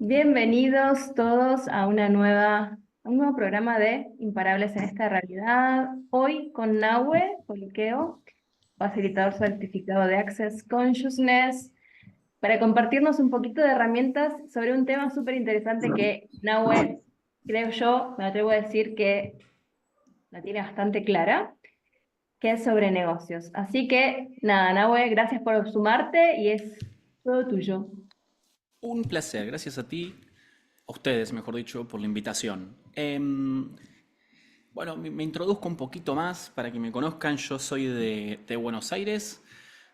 Bienvenidos todos a un nuevo programa de Imparables en esta realidad. Hoy con Nahue Poliqueo, facilitador certificado de Access Consciousness, para compartirnos un poquito de herramientas sobre un tema súper interesante que Nahue, creo yo, me atrevo a decir que la tiene bastante clara, que es sobre negocios. Así que nada, Nahue, gracias por sumarte y es todo tuyo. Un placer, gracias a ti, a ustedes, mejor dicho, por la invitación. Bueno, me introduzco un poquito más para que me conozcan. Yo soy de Buenos Aires,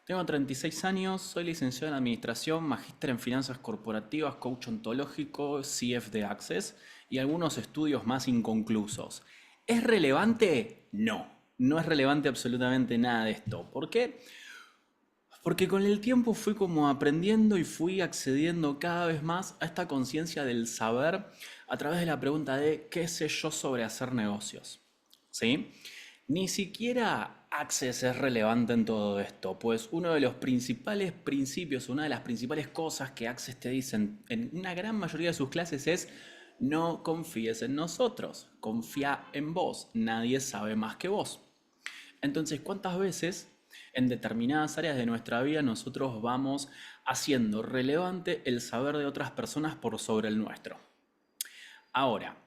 tengo 36 años, soy licenciado en Administración, magíster en Finanzas Corporativas, coach ontológico, CF de Access y algunos estudios más inconclusos. ¿Es relevante? No, no es relevante absolutamente nada de esto. ¿Por qué? Porque con el tiempo fui como aprendiendo y fui accediendo cada vez más a esta conciencia del saber a través de la pregunta de ¿qué sé yo sobre hacer negocios? ¿Sí? Ni siquiera Access es relevante en todo esto, pues uno de los principales principios, una de las principales cosas que Access te dicen en una gran mayoría de sus clases es no confíes en nosotros, confía en vos, nadie sabe más que vos. Entonces, ¿cuántas veces en determinadas áreas de nuestra vida nosotros vamos haciendo relevante el saber de otras personas por sobre el nuestro? Ahora,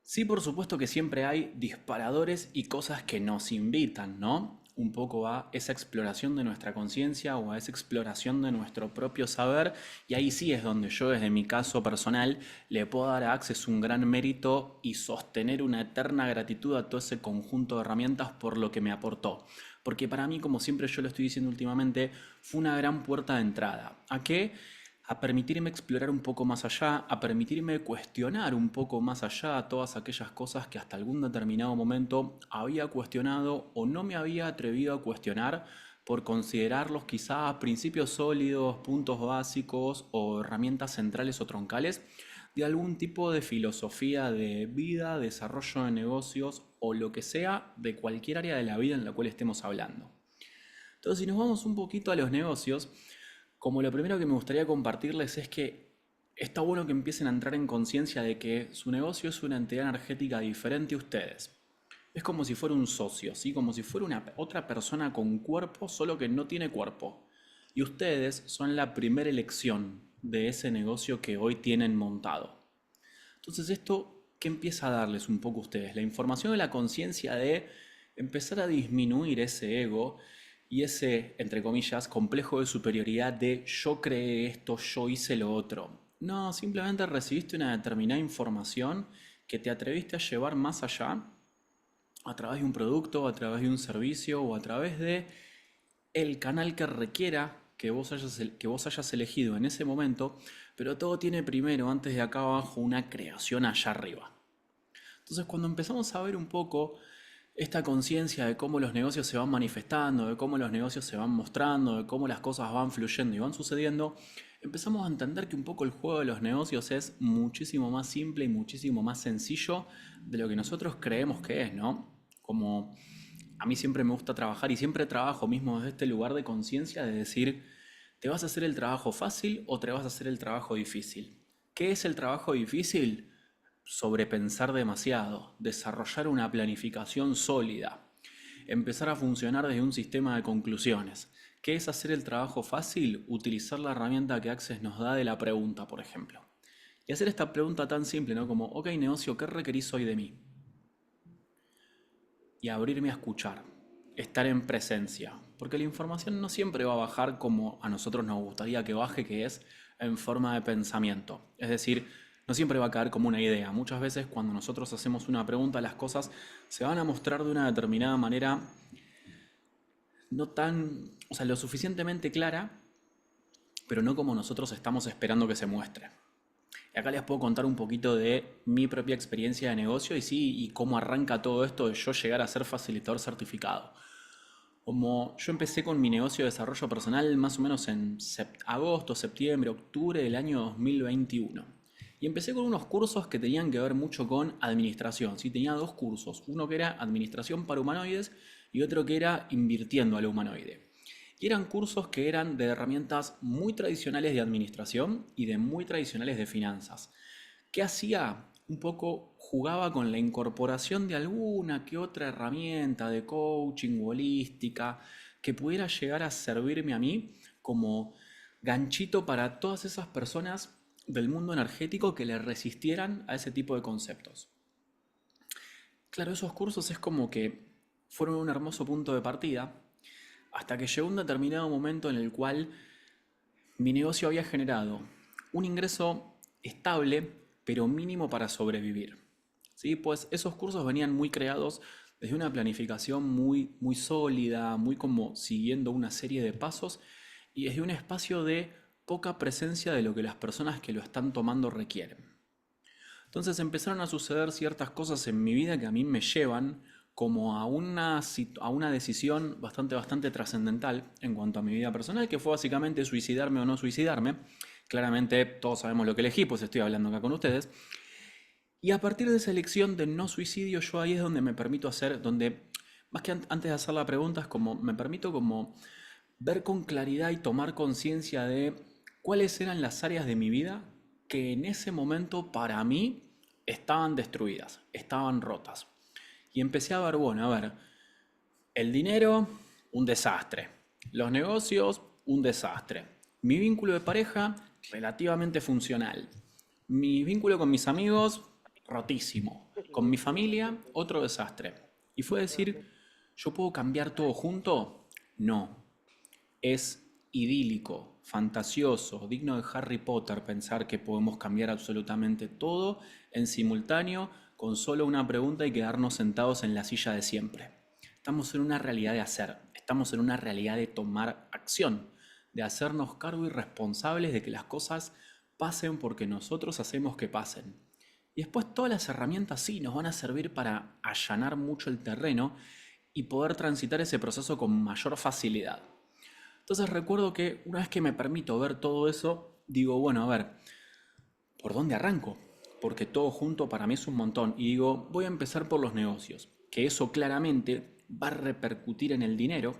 sí, por supuesto que siempre hay disparadores y cosas que nos invitan, ¿no? Un poco a esa exploración de nuestra conciencia o a esa exploración de nuestro propio saber, y ahí sí es donde yo desde mi caso personal le puedo dar a Access un gran mérito y sostener una eterna gratitud a todo ese conjunto de herramientas por lo que me aportó. Porque para mí, como siempre yo lo estoy diciendo últimamente, fue una gran puerta de entrada. ¿A qué? A permitirme explorar un poco más allá, a permitirme cuestionar un poco más allá todas aquellas cosas que hasta algún determinado momento había cuestionado o no me había atrevido a cuestionar por considerarlos quizás principios sólidos, puntos básicos o herramientas centrales o troncales de algún tipo de filosofía de vida, desarrollo de negocios o lo que sea de cualquier área de la vida en la cual estemos hablando. Entonces, si nos vamos un poquito a los negocios, como lo primero que me gustaría compartirles es que está bueno que empiecen a entrar en conciencia de que su negocio es una entidad energética diferente a ustedes. Es como si fuera un socio, ¿sí? Como si fuera una otra persona con cuerpo, solo que no tiene cuerpo. Y ustedes son la primera elección de ese negocio que hoy tienen montado. Entonces, esto, ¿qué empieza a darles un poco a ustedes? La información de la conciencia de empezar a disminuir ese ego y ese, entre comillas, complejo de superioridad de yo creé esto, yo hice lo otro. No, simplemente recibiste una determinada información que te atreviste a llevar más allá a través de un producto, a través de un servicio o a través de el canal que requiera que vos hayas elegido en ese momento, pero todo tiene primero, antes de acá abajo, una creación allá arriba. Entonces, cuando empezamos a ver un poco esta conciencia de cómo los negocios se van manifestando, de cómo los negocios se van mostrando, de cómo las cosas van fluyendo y van sucediendo, empezamos a entender que un poco el juego de los negocios es muchísimo más simple y muchísimo más sencillo de lo que nosotros creemos que es, ¿no? Como a mí siempre me gusta trabajar y siempre trabajo mismo desde este lugar de conciencia de decir, ¿te vas a hacer el trabajo fácil o te vas a hacer el trabajo difícil? ¿Qué es el trabajo difícil? Sobrepensar demasiado, desarrollar una planificación sólida, empezar a funcionar desde un sistema de conclusiones. ¿Qué es hacer el trabajo fácil? Utilizar la herramienta que Access nos da de la pregunta, por ejemplo. Y hacer esta pregunta tan simple, ¿no? Como, ok, negocio, ¿qué requerís hoy de mí? Y abrirme a escuchar, estar en presencia, porque la información no siempre va a bajar como a nosotros nos gustaría que baje, que es en forma de pensamiento. Es decir, no siempre va a caer como una idea. Muchas veces cuando nosotros hacemos una pregunta, las cosas se van a mostrar de una determinada manera no tan, o sea, lo suficientemente clara, pero no como nosotros estamos esperando que se muestre. Y acá les puedo contar un poquito de mi propia experiencia de negocio y sí, y cómo arranca todo esto de yo llegar a ser facilitador certificado. Como yo empecé con mi negocio de desarrollo personal más o menos en agosto, septiembre, octubre del año 2021. Y empecé con unos cursos que tenían que ver mucho con administración. Sí, tenía dos cursos. Uno que era administración para humanoides y otro que era invirtiendo al humanoide. Y eran cursos que eran de herramientas muy tradicionales de administración y de muy tradicionales de finanzas. ¿Qué hacía? Un poco jugaba con la incorporación de alguna que otra herramienta de coaching o holística que pudiera llegar a servirme a mí como ganchito para todas esas personas del mundo energético que le resistieran a ese tipo de conceptos. Claro, esos cursos es como que fueron un hermoso punto de partida hasta que llegó un determinado momento en el cual mi negocio había generado un ingreso estable, pero mínimo para sobrevivir. ¿Sí? Pues esos cursos venían muy creados desde una planificación muy sólida, muy como siguiendo una serie de pasos y desde un espacio de poca presencia de lo que las personas que lo están tomando requieren. Entonces empezaron a suceder ciertas cosas en mi vida que a mí me llevan como a una decisión bastante trascendental en cuanto a mi vida personal, que fue básicamente suicidarme o no suicidarme. Claramente todos sabemos lo que elegí, pues estoy hablando acá con ustedes. Y a partir de esa elección de no suicidio, yo ahí es donde me permito hacer, donde más que antes de hacer la pregunta, es como me permito como ver con claridad y tomar conciencia de cuáles eran las áreas de mi vida que en ese momento para mí estaban destruidas, estaban rotas. Y empecé a ver, bueno, a ver, el dinero, un desastre. Los negocios, un desastre. Mi vínculo de pareja, relativamente funcional. Mi vínculo con mis amigos, rotísimo. Con mi familia, otro desastre. Y fue decir, ¿yo puedo cambiar todo junto? No. Es idílico, fantasioso, digno de Harry Potter pensar que podemos cambiar absolutamente todo en simultáneo con solo una pregunta y quedarnos sentados en la silla de siempre. Estamos en una realidad de hacer, estamos en una realidad de tomar acción, de hacernos cargo y responsables de que las cosas pasen porque nosotros hacemos que pasen. Y después todas las herramientas sí nos van a servir para allanar mucho el terreno y poder transitar ese proceso con mayor facilidad. Entonces recuerdo que una vez que me permito ver todo eso, digo, bueno, a ver, ¿por dónde arranco? Porque todo junto para mí es un montón. Y digo, voy a empezar por los negocios, que eso claramente va a repercutir en el dinero,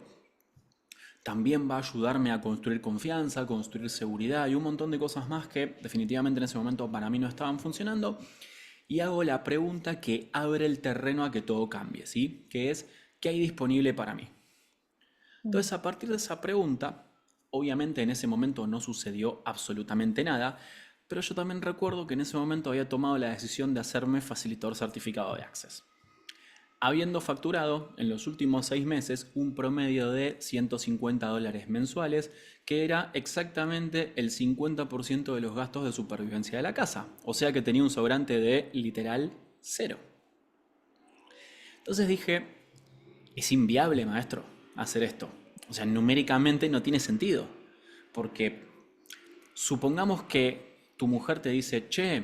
también va a ayudarme a construir confianza, a construir seguridad y un montón de cosas más que definitivamente en ese momento para mí no estaban funcionando. Y hago la pregunta que abre el terreno a que todo cambie, ¿sí? Que es, ¿qué hay disponible para mí? Entonces, a partir de esa pregunta, obviamente en ese momento no sucedió absolutamente nada, pero yo también recuerdo que en ese momento había tomado la decisión de hacerme facilitador certificado de Access, habiendo facturado en los últimos 6 meses un promedio de $150 mensuales, que era exactamente el 50% de los gastos de supervivencia de la casa, o sea que tenía un sobrante de literal cero. Entonces dije, es inviable, maestro, hacer esto. O sea, numéricamente no tiene sentido. Porque supongamos que tu mujer te dice, che,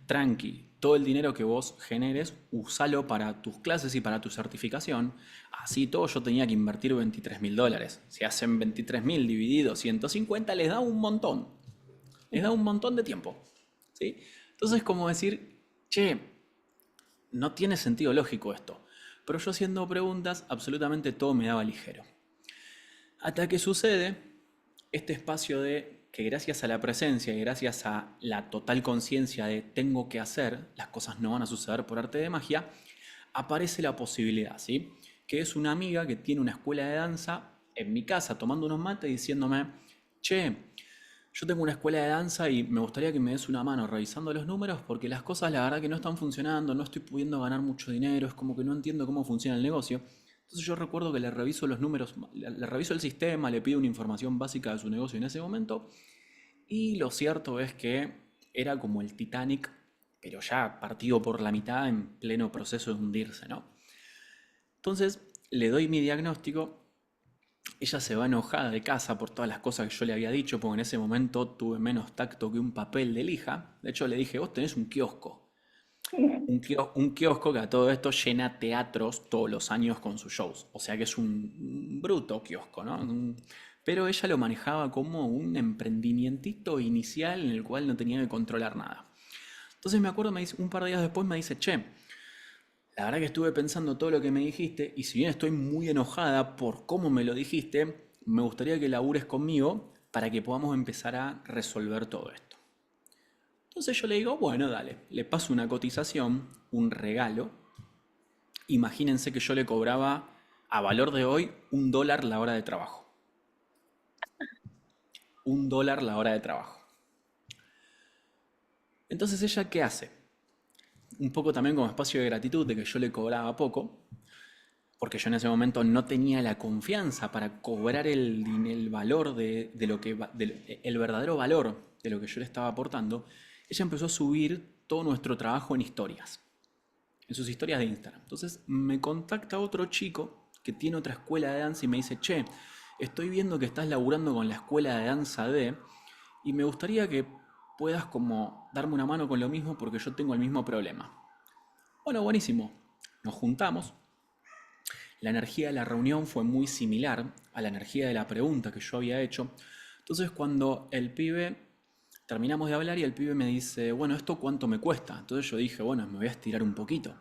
tranqui, todo el dinero que vos generes, usalo para tus clases y para tu certificación. Así todo yo tenía que invertir $23.000. Si hacen 23.000 dividido 150, les da un montón. Les da un montón de tiempo. ¿Sí? Entonces, como decir, che, no tiene sentido lógico esto. Pero yo haciendo preguntas, absolutamente todo me daba ligero. Hasta que sucede este espacio de que gracias a la presencia y gracias a la total conciencia de tengo que hacer, las cosas no van a suceder por arte de magia, aparece la posibilidad, ¿sí? Que es una amiga que tiene una escuela de danza en mi casa tomando unos mates diciéndome, che, yo tengo una escuela de danza y me gustaría que me des una mano revisando los números porque las cosas la verdad que no están funcionando, no estoy pudiendo ganar mucho dinero, es como que no entiendo cómo funciona el negocio. Entonces yo recuerdo que le reviso los números, le reviso el sistema, le pido una información básica de su negocio en ese momento y lo cierto es que era como el Titanic, pero ya partido por la mitad en pleno proceso de hundirse, ¿no? Entonces le doy mi diagnóstico. Ella se va enojada de casa por todas las cosas que yo le había dicho, porque en ese momento tuve menos tacto que un papel de lija. De hecho, le dije, vos tenés un kiosco. Un kiosco que a todo esto llena teatros todos los años con sus shows. O sea que es un bruto kiosco, ¿no? Pero ella lo manejaba como un emprendimientito inicial en el cual no tenía que controlar nada. Entonces me acuerdo, un par de días después me dice, che, la verdad que estuve pensando todo lo que me dijiste y si bien estoy muy enojada por cómo me lo dijiste, me gustaría que labures conmigo para que podamos empezar a resolver todo esto. Entonces yo le digo, bueno, dale, le paso una cotización, un regalo. Imagínense que yo le cobraba a valor de hoy $1 la hora de trabajo. $1 la hora de trabajo. Entonces ella, ¿qué hace? Un poco también como espacio de gratitud de que yo le cobraba poco, porque yo en ese momento no tenía la confianza para cobrar el valor de lo que, el verdadero valor de lo que yo le estaba aportando. Ella empezó a subir todo nuestro trabajo en historias, en sus historias de Instagram. Entonces me contacta otro chico que tiene otra escuela de danza y me dice, che, estoy viendo que estás laburando con la escuela de danza y me gustaría que puedas como darme una mano con lo mismo porque yo tengo el mismo problema. Bueno, buenísimo. Nos juntamos. La energía de la reunión fue muy similar a la energía de la pregunta que yo había hecho. Entonces cuando el pibe, terminamos de hablar y el pibe me dice, bueno, ¿esto cuánto me cuesta? Entonces yo dije, bueno, me voy a estirar un poquito.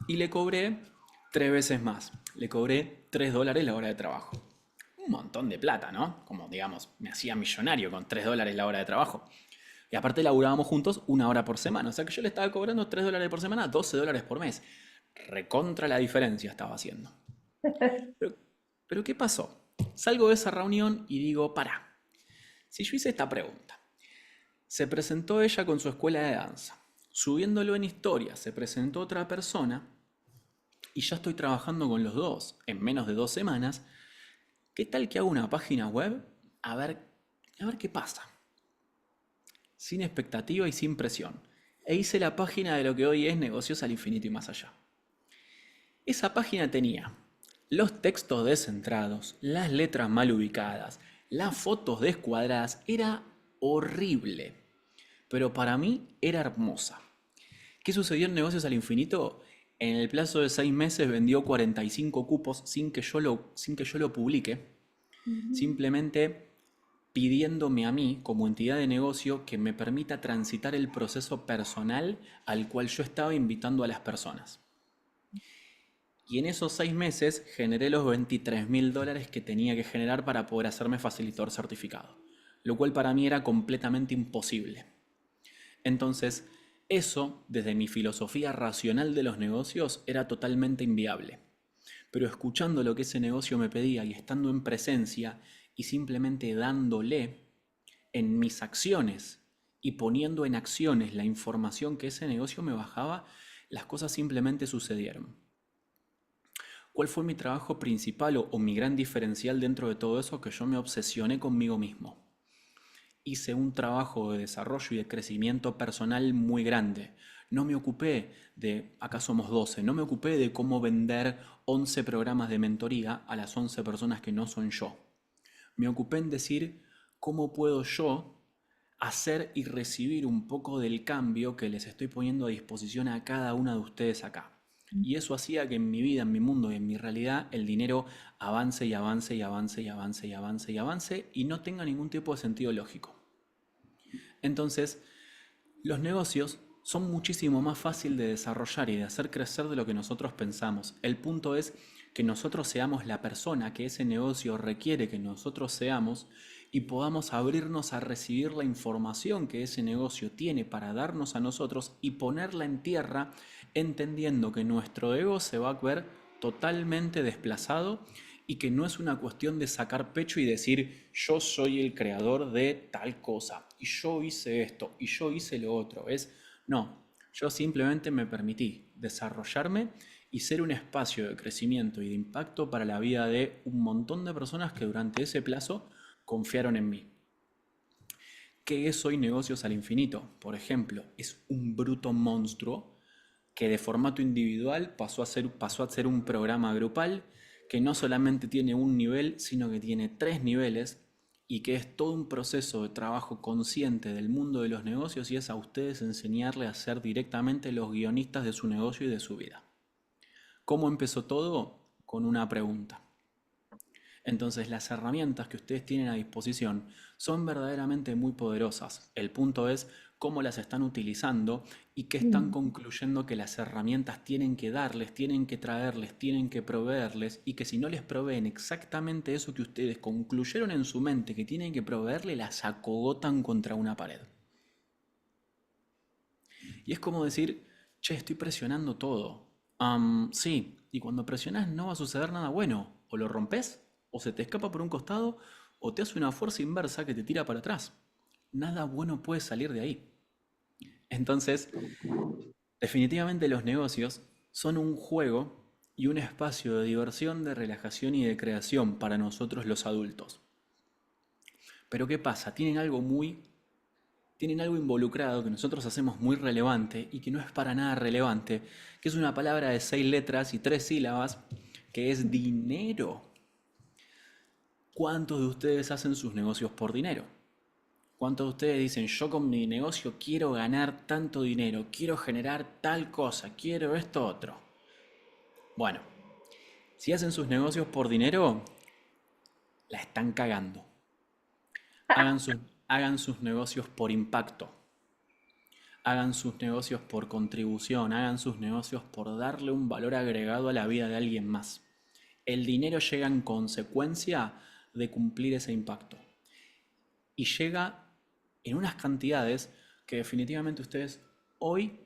Y le cobré 3 veces más. Le cobré $3 la hora de trabajo. Un montón de plata, ¿no? Como digamos, me hacía millonario con $3 la hora de trabajo. Y aparte laburábamos juntos 1 hora por semana. O sea que yo le estaba cobrando $3 por semana, $12 por mes. Recontra la diferencia estaba haciendo. Pero, pero ¿qué pasó? Salgo de esa reunión y digo, pará. Si yo hice esta pregunta, se presentó ella con su escuela de danza. Subiéndolo en historia, se presentó otra persona y ya estoy trabajando con los dos en menos de 2 semanas. ¿Qué tal que hago una página web? A ver qué pasa. Sin expectativa y sin presión. E hice la página de lo que hoy es Negocios al Infinito y Más Allá. Esa página tenía los textos descentrados, las letras mal ubicadas, las fotos descuadradas. Era horrible, pero para mí era hermosa. ¿Qué sucedió en Negocios al Infinito? En el plazo de 6 meses vendió 45 cupos sin que yo lo publique, Ujú. simplemente pidiéndome a mí, como entidad de negocio, que me permita transitar el proceso personal al cual yo estaba invitando a las personas. Y en esos 6 meses generé los $23.000 que tenía que generar para poder hacerme facilitador certificado, lo cual para mí era completamente imposible. Entonces, eso, desde mi filosofía racional de los negocios, era totalmente inviable. Pero escuchando lo que ese negocio me pedía y estando en presencia y simplemente dándole en mis acciones y poniendo en acciones la información que ese negocio me bajaba, las cosas simplemente sucedieron. ¿Cuál fue mi trabajo principal o mi gran diferencial dentro de todo eso? Que yo me obsesioné conmigo mismo. Hice un trabajo de desarrollo y de crecimiento personal muy grande. No me ocupé de, acá somos 12, no me ocupé de cómo vender 11 programas de mentoría a las 11 personas que no son yo. Me ocupé en decir cómo puedo yo hacer y recibir un poco del cambio que les estoy poniendo a disposición a cada una de ustedes acá. Y eso hacía que en mi vida, en mi mundo y en mi realidad el dinero avance y avance y avance y avance y avance y avance y no tenga ningún tipo de sentido lógico. Entonces, los negocios son muchísimo más fácil de desarrollar y de hacer crecer de lo que nosotros pensamos. El punto es que nosotros seamos la persona que ese negocio requiere que nosotros seamos y podamos abrirnos a recibir la información que ese negocio tiene para darnos a nosotros y ponerla en tierra, entendiendo que nuestro ego se va a ver totalmente desplazado y que no es una cuestión de sacar pecho y decir yo soy el creador de tal cosa y yo hice esto y yo hice lo otro. No, yo simplemente me permití desarrollarme y ser un espacio de crecimiento y de impacto para la vida de un montón de personas que durante ese plazo confiaron en mí. ¿Qué es hoy Negocios al Infinito? Por ejemplo, es un bruto monstruo que de formato individual pasó a ser un programa grupal que no solamente tiene un nivel, sino que tiene 3 niveles y que es todo un proceso de trabajo consciente del mundo de los negocios y es a ustedes enseñarle a ser directamente los guionistas de su negocio y de su vida. ¿Cómo empezó todo? Con una pregunta. Entonces las herramientas que ustedes tienen a disposición son verdaderamente muy poderosas. El punto es cómo las están utilizando y qué están concluyendo que las herramientas tienen que darles, tienen que traerles, tienen que proveerles, y que si no les proveen exactamente eso que ustedes concluyeron en su mente que tienen que proveerle, las acogotan contra una pared. Y es como decir, che, estoy presionando todo. Sí, y cuando presionas no va a suceder nada bueno. O lo rompes, o se te escapa por un costado, o te hace una fuerza inversa que te tira para atrás. Nada bueno puede salir de ahí. Entonces, definitivamente los negocios son un juego y un espacio de diversión, de relajación y de creación para nosotros los adultos. Pero ¿qué pasa? Tienen algo involucrado que nosotros hacemos muy relevante y que no es para nada relevante, que es una palabra de 6 letras y 3 sílabas, que es dinero. ¿Cuántos de ustedes hacen sus negocios por dinero? ¿Cuántos de ustedes dicen, yo con mi negocio quiero ganar tanto dinero, quiero generar tal cosa, quiero esto otro? Bueno, si hacen sus negocios por dinero, la están cagando. Hagan sus, hagan sus negocios por impacto. Hagan sus negocios por contribución, hagan sus negocios por darle un valor agregado a la vida de alguien más. El dinero llega en consecuencia de cumplir ese impacto. Y llega en unas cantidades que definitivamente ustedes hoy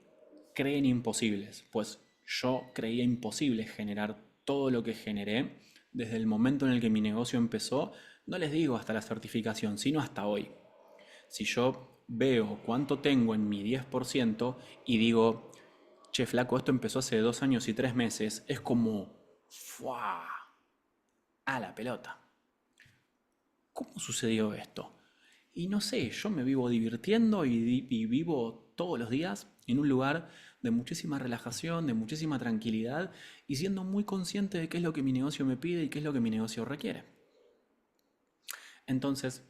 creen imposibles. Pues yo creía imposible generar todo lo que generé desde el momento en el que mi negocio empezó. No les digo hasta la certificación, sino hasta hoy. Si yo veo cuánto tengo en mi 10% y digo, che, flaco, esto empezó hace 2 años y 3 meses, es como, ¡fua! A la pelota. ¿Cómo sucedió esto? Y no sé, yo me vivo divirtiendo y vivo todos los días en un lugar de muchísima relajación, de muchísima tranquilidad y siendo muy consciente de qué es lo que mi negocio me pide y qué es lo que mi negocio requiere. Entonces,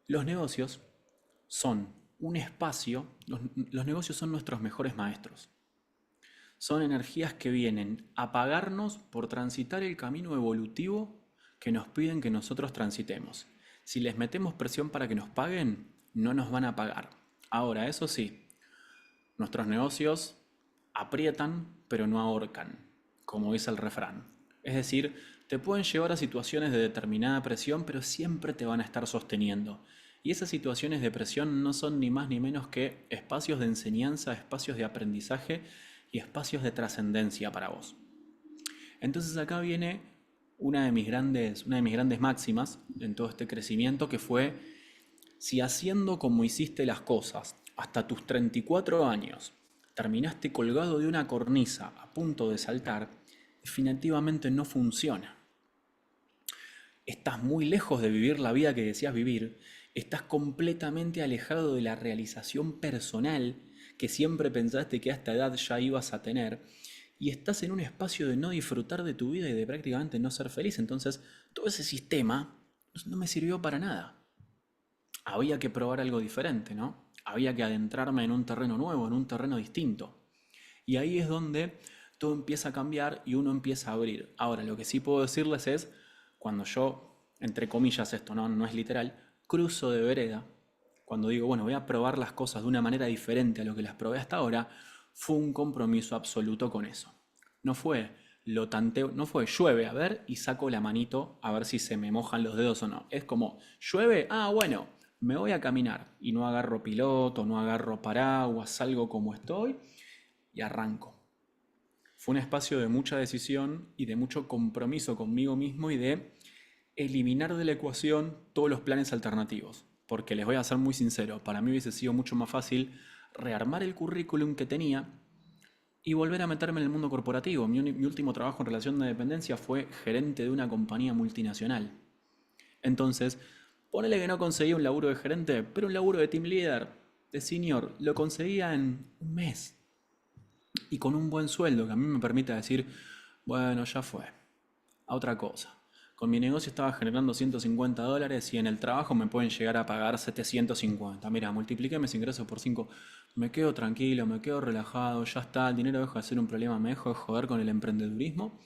los negocios son un espacio, los negocios son nuestros mejores maestros. Son energías que vienen a pagarnos por transitar el camino evolutivo que nos piden que nosotros transitemos. Si les metemos presión para que nos paguen, no nos van a pagar. Ahora, eso sí, nuestros negocios aprietan pero no ahorcan, como dice el refrán. Es decir, te pueden llevar a situaciones de determinada presión, pero siempre te van a estar sosteniendo. Y esas situaciones de presión no son ni más ni menos que espacios de enseñanza, espacios de aprendizaje y espacios de trascendencia para vos. Entonces acá viene una de mis grandes máximas en todo este crecimiento, que fue: si haciendo como hiciste las cosas hasta tus 34 años terminaste colgado de una cornisa a punto de saltar, definitivamente no funciona. Estás muy lejos de vivir la vida que deseas vivir, estás completamente alejado de la realización personal que siempre pensaste que a esta edad ya ibas a tener, y estás en un espacio de no disfrutar de tu vida y de prácticamente no ser feliz. Entonces, todo ese sistema no me sirvió para nada. Había que probar algo diferente, ¿no? Había que adentrarme en un terreno nuevo, en un terreno distinto. Y ahí es donde todo empieza a cambiar y uno empieza a abrir. Ahora, lo que sí puedo decirles es, cuando yo, entre comillas, esto no es literal, cruzo de vereda, cuando digo, bueno, voy a probar las cosas de una manera diferente a lo que las probé hasta ahora, fue un compromiso absoluto con eso. No fue lo tanteo, no fue llueve, a ver, y saco la manito a ver si se me mojan los dedos o no. Es como, llueve, bueno, me voy a caminar y no agarro piloto, no agarro paraguas, salgo como estoy y arranco. Fue un espacio de mucha decisión y de mucho compromiso conmigo mismo y de eliminar de la ecuación todos los planes alternativos. Porque les voy a ser muy sincero, para mí hubiese sido mucho más fácil rearmar el currículum que tenía y volver a meterme en el mundo corporativo. Mi último trabajo en relación de dependencia fue gerente de una compañía multinacional. Entonces, ponele que no conseguía un laburo de gerente, pero un laburo de team leader, de senior, lo conseguía en un mes. Y con un buen sueldo que a mí me permite decir, bueno, ya fue, a otra cosa. Con mi negocio estaba generando $150 y en el trabajo me pueden llegar a pagar 750. Mira, multipliqué mis ingresos por 5. Me quedo tranquilo, me quedo relajado, ya está, el dinero deja de ser un problema, me dejo de joder con el emprendedurismo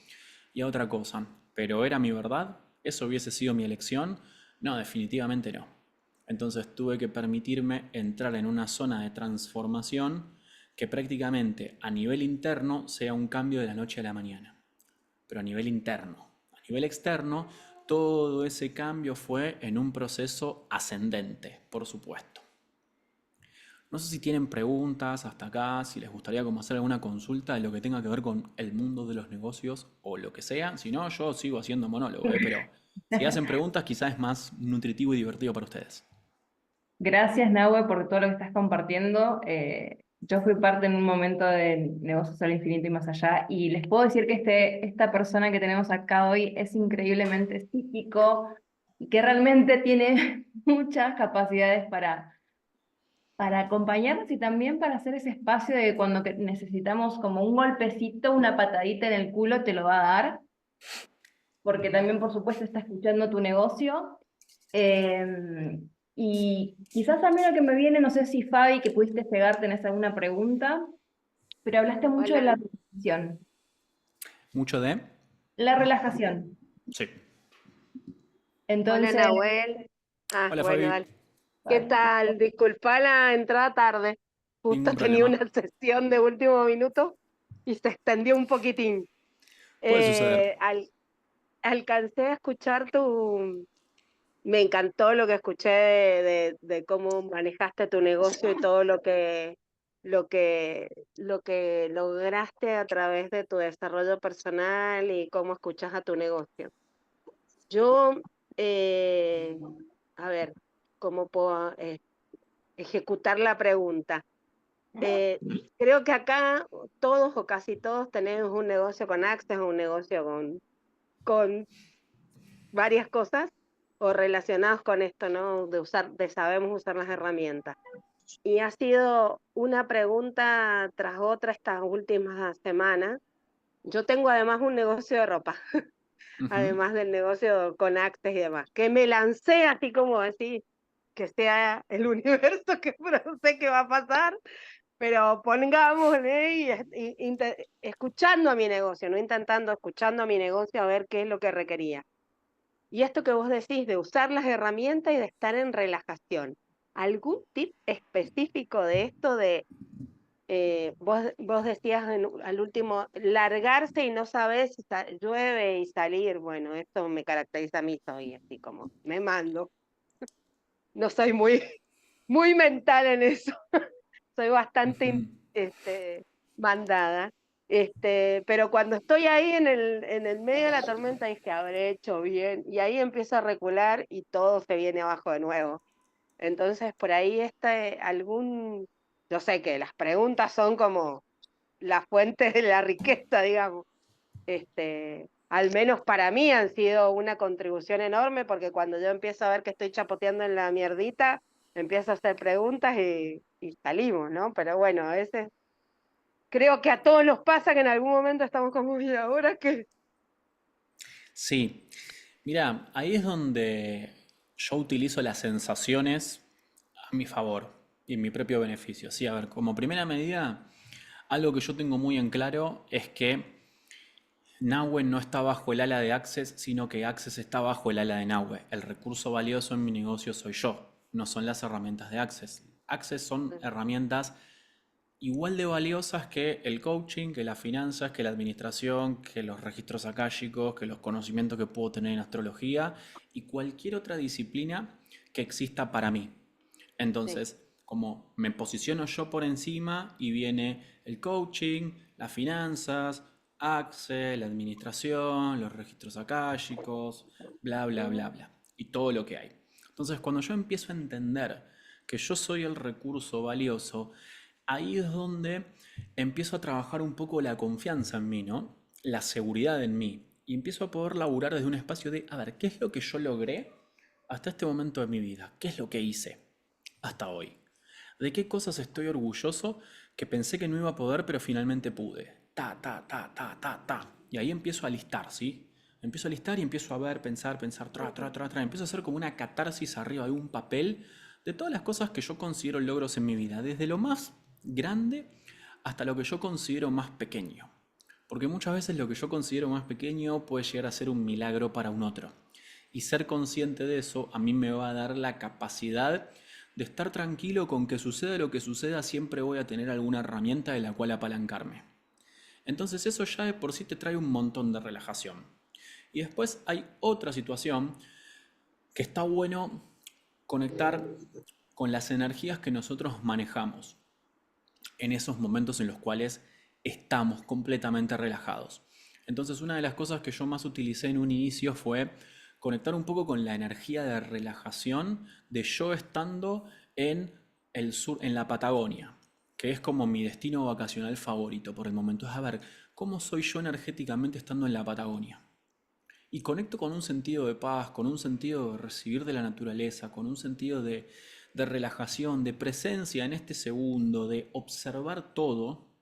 y a otra cosa. Pero ¿era mi verdad? ¿Eso hubiese sido mi elección? No, definitivamente no. Entonces tuve que permitirme entrar en una zona de transformación que prácticamente a nivel interno sea un cambio de la noche a la mañana, pero a nivel interno. A nivel externo, todo ese cambio fue en un proceso ascendente, por supuesto. No sé si tienen preguntas hasta acá, si les gustaría como hacer alguna consulta de lo que tenga que ver con el mundo de los negocios o lo que sea. Si no, yo sigo haciendo monólogo, pero si hacen preguntas quizás es más nutritivo y divertido para ustedes. Gracias, Nahue, por todo lo que estás compartiendo. Yo fui parte en un momento de Negocios al Infinito y Más Allá, y les puedo decir que esta persona que tenemos acá hoy es increíblemente psíquico y que realmente tiene muchas capacidades para acompañarnos y también para hacer ese espacio de cuando necesitamos como un golpecito, una patadita en el culo, te lo va a dar, porque también, por supuesto, está escuchando tu negocio. Eh, y quizás a mí lo que me viene, no sé si Fabi, que pudiste pegar, tenés alguna pregunta, pero hablaste mucho de Hola, la relajación. ¿Mucho de? La relajación. Sí. hola Entonces, Nahuel. Hola Bueno, Fabi, dale. ¿Qué vale. tal? Disculpa la entrada tarde. Justo ningún tenía problema. una sesión de último minuto y se extendió un poquitín. Puede suceder. Eh, al- Alcancé a escuchar Me encantó lo que escuché de cómo manejaste tu negocio y todo lo que lograste a través de tu desarrollo personal y cómo escuchas a tu negocio. Yo, eh, a ver, ¿cómo puedo ejecutar la pregunta? Eh, Creo que acá todos o casi todos tenemos un negocio con Access o un negocio con varias cosas o relacionados con esto, ¿no? De sabemos usar las herramientas. Y ha sido una pregunta tras otra estas últimas semanas. Yo tengo además un negocio de ropa, Ujú. además del negocio con Access y demás, que me lancé así como así, que sea el universo que no sé qué va a pasar, pero pongámosle escuchando a mi negocio, no intentando, escuchando a mi negocio a ver qué es lo que requería. Y esto que vos decís de usar las herramientas y de estar en relajación. ¿Algún tip específico de esto vos decías al último, largarse y no saber si llueve y salir? Bueno, esto me caracteriza a mí, soy así como, me mando. No soy muy mental en eso. Soy bastante Ujú. mandada. Pero cuando estoy ahí en el medio de la tormenta, dije, habré hecho bien. Y ahí empiezo a recular y todo se viene abajo de nuevo. Entonces, por ahí yo sé que las preguntas son como la fuente de la riqueza, digamos. Al menos para mí han sido una contribución enorme porque cuando yo empiezo a ver que estoy chapoteando en la mierdita, empiezo a hacer preguntas y salimos, ¿no? Pero bueno, a veces creo que a todos nos pasa que en algún momento estamos como, ¿y ahora qué? Sí, mira, ahí es donde yo utilizo las sensaciones a mi favor y en mi propio beneficio. Sí, a ver, como primera medida, algo que yo tengo muy en claro es que Nahue no está bajo el ala de Access, sino que Access está bajo el ala de Nahue. El recurso valioso en mi negocio soy yo, no son las herramientas de Access. Access son herramientas igual de valiosas que el coaching, que las finanzas, que la administración, que los registros akáshicos, que los conocimientos que puedo tener en astrología y cualquier otra disciplina que exista para mí. Sí, Entonces, como me posiciono yo por encima y viene el coaching, las finanzas, Access, la administración, los registros akáshicos, bla, bla, bla, bla, y todo lo que hay. Entonces, cuando yo empiezo a entender que yo soy el recurso valioso, ahí es donde empiezo a trabajar un poco la confianza en mí, ¿no? La seguridad en mí. Y empiezo a poder laburar desde un espacio de, a ver, ¿qué es lo que yo logré hasta este momento de mi vida? ¿Qué es lo que hice hasta hoy? ¿De qué cosas estoy orgulloso que pensé que no iba a poder, pero finalmente pude? Ta, ta, ta, ta, ta, ta. Y ahí empiezo a listar, ¿sí? Empiezo a listar y empiezo a ver, pensar, tra, tra, tra, tra. Empiezo a hacer como una catarsis arriba de un papel de todas las cosas que yo considero logros en mi vida, desde lo más grande hasta lo que yo considero más pequeño. Porque muchas veces lo que yo considero más pequeño puede llegar a ser un milagro para un otro. Y ser consciente de eso a mí me va a dar la capacidad de estar tranquilo con que suceda lo que suceda, siempre voy a tener alguna herramienta de la cual apalancarme. Entonces eso ya de por sí te trae un montón de relajación. Y después hay otra situación que está bueno conectar con las energías que nosotros manejamos en esos momentos en los cuales estamos completamente relajados. Entonces una de las cosas que yo más utilicé en un inicio fue conectar un poco con la energía de relajación de yo estando en el sur, en la Patagonia, que es como mi destino vacacional favorito por el momento. Es a ver, ¿cómo soy yo energéticamente estando en la Patagonia? Y conecto con un sentido de paz, con un sentido de recibir de la naturaleza, con un sentido de relajación, de presencia en este segundo, de observar todo,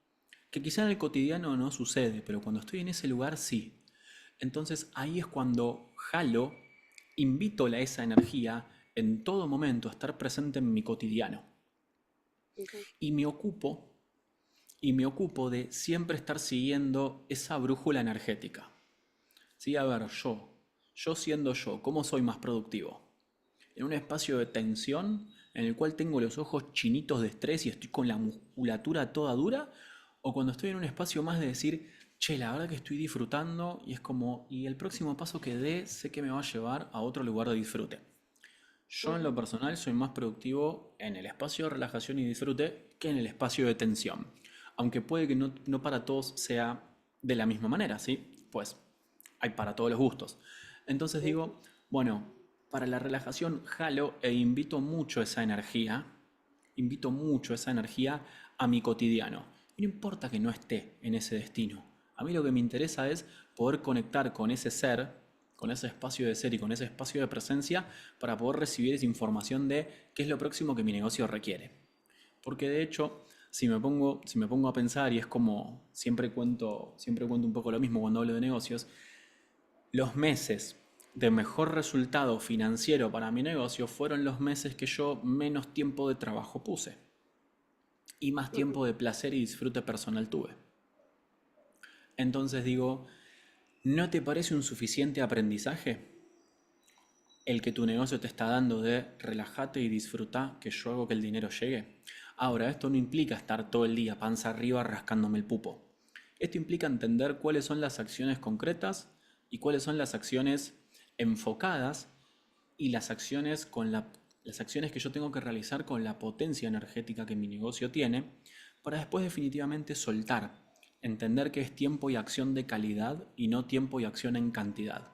que quizá en el cotidiano no sucede, pero cuando estoy en ese lugar sí. Entonces ahí es cuando jalo, invito a esa energía en todo momento a estar presente en mi cotidiano. Ujú. Y me ocupo de siempre estar siguiendo esa brújula energética. ¿Sí? A ver, yo siendo yo, ¿cómo soy más productivo? En un espacio de tensión en el cual tengo los ojos chinitos de estrés y estoy con la musculatura toda dura, o cuando estoy en un espacio más de decir, che, la verdad que estoy disfrutando y es como, y el próximo paso que dé sé que me va a llevar a otro lugar de disfrute. Yo en Ujú. lo personal soy más productivo en el espacio de relajación y disfrute que en el espacio de tensión. Aunque puede que no para todos sea de la misma manera, ¿sí? Pues hay para todos los gustos. Entonces Ujú. digo, bueno, para la relajación jalo e invito mucho esa energía a mi cotidiano. Y no importa que no esté en ese destino. A mí lo que me interesa es poder conectar con ese ser, con ese espacio de ser y con ese espacio de presencia para poder recibir esa información de qué es lo próximo que mi negocio requiere. Porque de hecho, si me pongo a pensar, y es como siempre cuento un poco lo mismo cuando hablo de negocios, los meses de mejor resultado financiero para mi negocio fueron los meses que yo menos tiempo de trabajo puse y más Ujú. tiempo de placer y disfrute personal tuve. Entonces digo, ¿no te parece un suficiente aprendizaje el que tu negocio te está dando de relájate y disfruta que yo hago que el dinero llegue? Ahora, esto no implica estar todo el día panza arriba rascándome el pupo. Esto implica entender cuáles son las acciones concretas y cuáles son las acciones enfocadas y las acciones que yo tengo que realizar con la potencia energética que mi negocio tiene para después definitivamente soltar, entender que es tiempo y acción de calidad y no tiempo y acción en cantidad.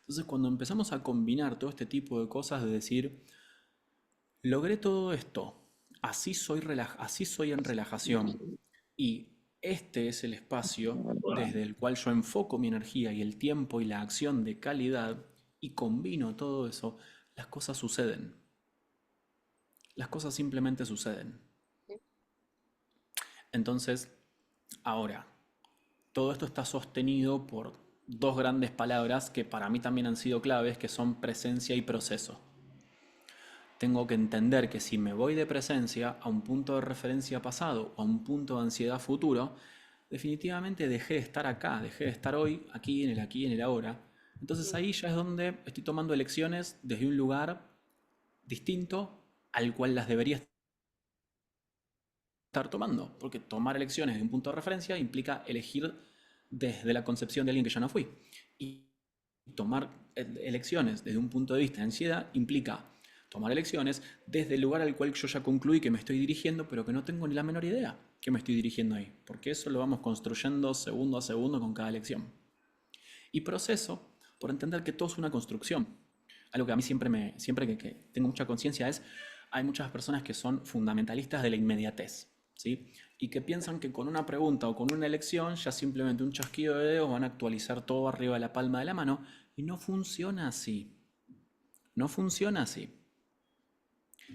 Entonces cuando empezamos a combinar todo este tipo de cosas de decir, logré todo esto, así soy en relajación y este es el espacio desde el cual yo enfoco mi energía y el tiempo y la acción de calidad y combino todo eso, las cosas suceden. Las cosas simplemente suceden. Entonces, ahora, todo esto está sostenido por dos grandes palabras que para mí también han sido claves, que son presencia y proceso. Tengo que entender que si me voy de presencia a un punto de referencia pasado o a un punto de ansiedad futuro, definitivamente dejé de estar acá, dejé de estar hoy, aquí, en el ahora. Entonces ahí ya es donde estoy tomando elecciones desde un lugar distinto al cual las debería estar tomando, porque tomar elecciones de un punto de referencia implica elegir desde la concepción de alguien que ya no fui. Y tomar elecciones desde un punto de vista de ansiedad implica tomar elecciones desde el lugar al cual yo ya concluí que me estoy dirigiendo, pero que no tengo ni la menor idea que me estoy dirigiendo ahí, porque eso lo vamos construyendo segundo a segundo con cada elección. Y proceso, por entender que todo es una construcción. Algo que a mí siempre que tengo mucha conciencia es, hay muchas personas que son fundamentalistas de la inmediatez, ¿sí? Y que piensan que con una pregunta o con una elección, ya simplemente un chasquido de dedos van a actualizar todo arriba de la palma de la mano, y no funciona así. No funciona así.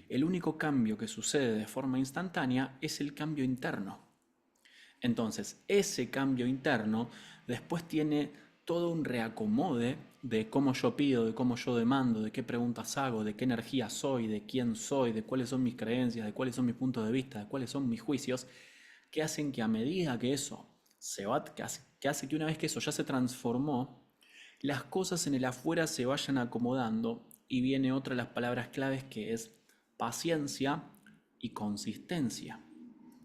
El único cambio que sucede de forma instantánea es el cambio interno. Entonces, ese cambio interno después tiene todo un reacomode de cómo yo pido, de cómo yo demando, de qué preguntas hago, de qué energía soy, de quién soy, de cuáles son mis creencias, de cuáles son mis puntos de vista, de cuáles son mis juicios, que hacen que a medida que eso se va, que hace que una vez que eso ya se transformó, las cosas en el afuera se vayan acomodando y viene otra de las palabras claves que es paciencia y consistencia.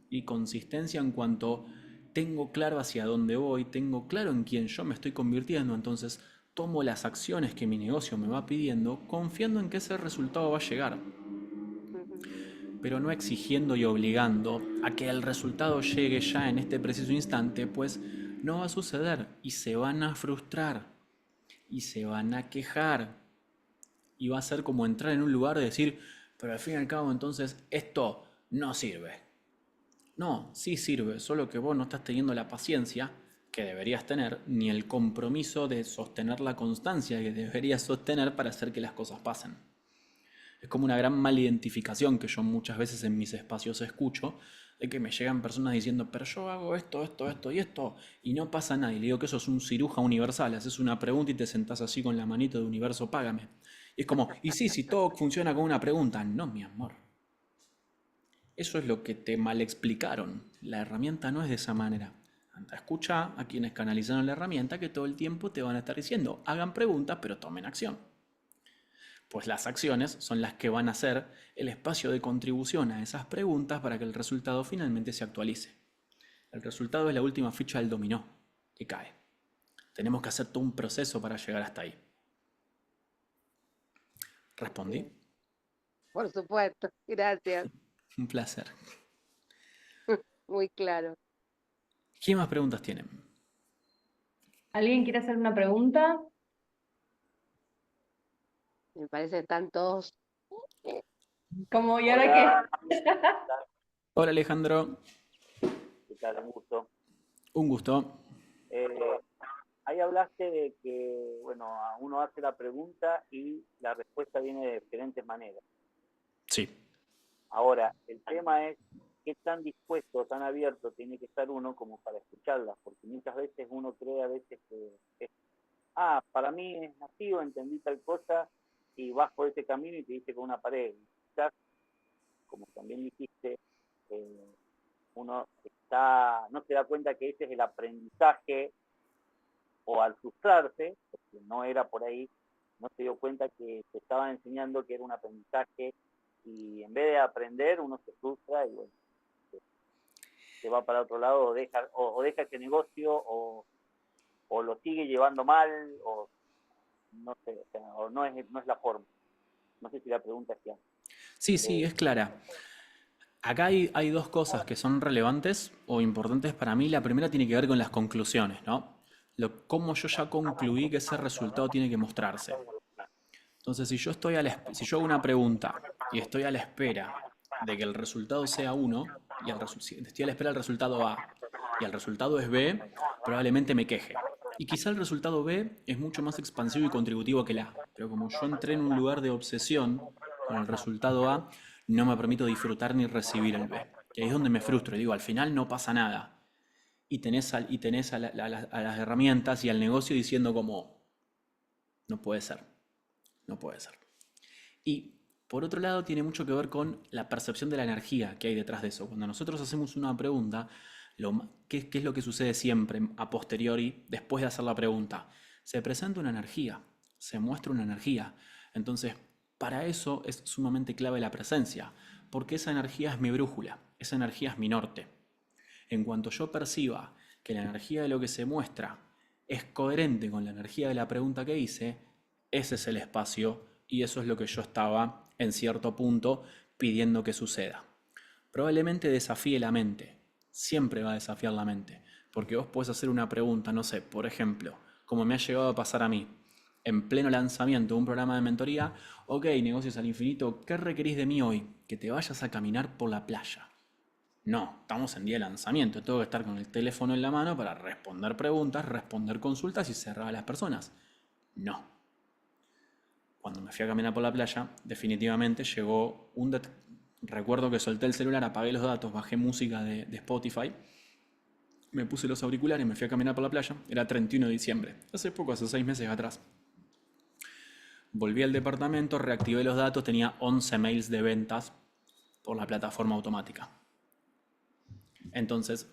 Y consistencia en cuanto tengo claro hacia dónde voy, tengo claro en quién yo me estoy convirtiendo, entonces tomo las acciones que mi negocio me va pidiendo confiando en que ese resultado va a llegar, Ujú. pero no exigiendo y obligando a que el resultado llegue ya en este preciso instante, pues no va a suceder y se van a frustrar y se van a quejar y va a ser como entrar en un lugar de decir, pero al fin y al cabo entonces esto no sirve. No, sí sirve, solo que vos no estás teniendo la paciencia que deberías tener, ni el compromiso de sostener la constancia que deberías sostener para hacer que las cosas pasen. Es como una gran mala identificación que yo muchas veces en mis espacios escucho, de que me llegan personas diciendo, pero yo hago esto, esto, esto y esto, y no pasa nada. Y le digo que eso es un ciruja universal, haces una pregunta y te sentás así con la manito de universo, págame. Y es como, y sí, si todo funciona con una pregunta, no, mi amor. Eso es lo que te mal explicaron. La herramienta no es de esa manera. Anda, escucha a quienes canalizaron la herramienta que todo el tiempo te van a estar diciendo, hagan preguntas, pero tomen acción. Pues las acciones son las que van a ser el espacio de contribución a esas preguntas para que el resultado finalmente se actualice. El resultado es la última ficha del dominó que cae. Tenemos que hacer todo un proceso para llegar hasta ahí. ¿Respondí? Bien, por supuesto, gracias. Un placer. Muy claro. ¿Quién más preguntas tienen? ¿Alguien quiere hacer una pregunta? Me parece que están todos. Como, ¿y ahora Hola, qué? Hola Alejandro, ¿qué tal? Un gusto. un gusto. Eh, Ahí hablaste de que, bueno, uno hace la pregunta y la respuesta viene de diferentes maneras. Sí. Ahora, el tema es qué tan dispuesto, tan abierto tiene que estar uno como para escucharlas, porque muchas veces uno cree a veces que para mí es nativo, entendí tal cosa y vas por ese camino y te diste con una pared. Quizás, como también dijiste, uno no se da cuenta que ese es el aprendizaje o al frustrarse, porque no era por ahí, no se dio cuenta que se estaban enseñando que era un aprendizaje y en vez de aprender uno se frustra y bueno, se va para otro lado o deja ese negocio o lo sigue llevando mal o no sé, o, sea, o no es la forma. No sé si la pregunta es clara. Sí, es clara. Acá hay dos cosas que son relevantes o importantes para mí. La primera tiene que ver con las conclusiones, ¿no? Cómo yo ya concluí que ese resultado tiene que mostrarse. Entonces, si yo hago una pregunta y estoy a la espera de que el resultado sea uno, si estoy a la espera del resultado A y el resultado es B, probablemente me queje. Y quizá el resultado B es mucho más expansivo y contributivo que el A, pero como yo entré en un lugar de obsesión con el resultado A, no me permito disfrutar ni recibir el B. Y ahí es donde me frustro y digo, al final no pasa nada. Y tenés a las herramientas y al negocio diciendo como, no puede ser, no puede ser. Y por otro lado, tiene mucho que ver con la percepción de la energía que hay detrás de eso. Cuando nosotros hacemos una pregunta, ¿qué es lo que sucede siempre a posteriori, después de hacer la pregunta? Se presenta una energía, se muestra una energía. Entonces, para eso es sumamente clave la presencia, porque esa energía es mi brújula, esa energía es mi norte. En cuanto yo perciba que la energía de lo que se muestra es coherente con la energía de la pregunta que hice, ese es el espacio y eso es lo que yo estaba en cierto punto pidiendo que suceda. Probablemente desafíe la mente, siempre va a desafiar la mente, porque vos podés hacer una pregunta, no sé, por ejemplo, como me ha llegado a pasar a mí, en pleno lanzamiento de un programa de mentoría, ok, negocios al infinito, ¿qué requerís de mí hoy? Que te vayas a caminar por la playa. No, estamos en día de lanzamiento, tengo que estar con el teléfono en la mano para responder preguntas, responder consultas y cerrar a las personas. No. Cuando me fui a caminar por la playa, definitivamente llegó recuerdo que solté el celular, apagué los datos, bajé música de Spotify, me puse los auriculares y me fui a caminar por la playa. Era 31 de diciembre, hace poco, hace 6 meses atrás. Volví al departamento, reactivé los datos, tenía 11 mails de ventas por la plataforma automática. Entonces,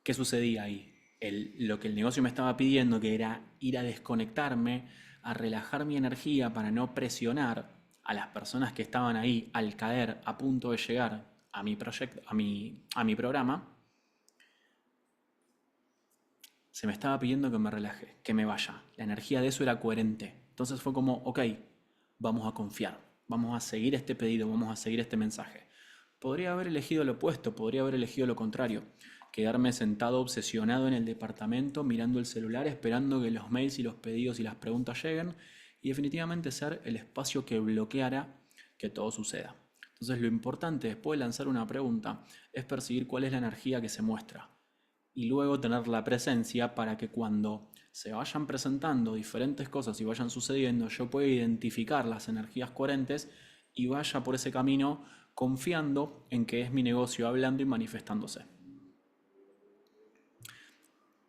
¿qué sucedía ahí? lo que el negocio me estaba pidiendo, que era ir a desconectarme, a relajar mi energía para no presionar a las personas que estaban ahí al caer a punto de llegar a mi proyecto, a mi programa, se me estaba pidiendo que me relaje, que me vaya. La energía de eso era coherente. Entonces fue como, ok, vamos a confiar, vamos a seguir este pedido, vamos a seguir este mensaje. Podría haber elegido lo opuesto, podría haber elegido lo contrario. Quedarme sentado obsesionado en el departamento, mirando el celular, esperando que los mails y los pedidos y las preguntas lleguen, y definitivamente ser el espacio que bloqueara que todo suceda. Entonces lo importante después de lanzar una pregunta es percibir cuál es la energía que se muestra y luego tener la presencia para que cuando se vayan presentando diferentes cosas y vayan sucediendo, yo pueda identificar las energías coherentes y vaya por ese camino confiando en que es mi negocio hablando y manifestándose.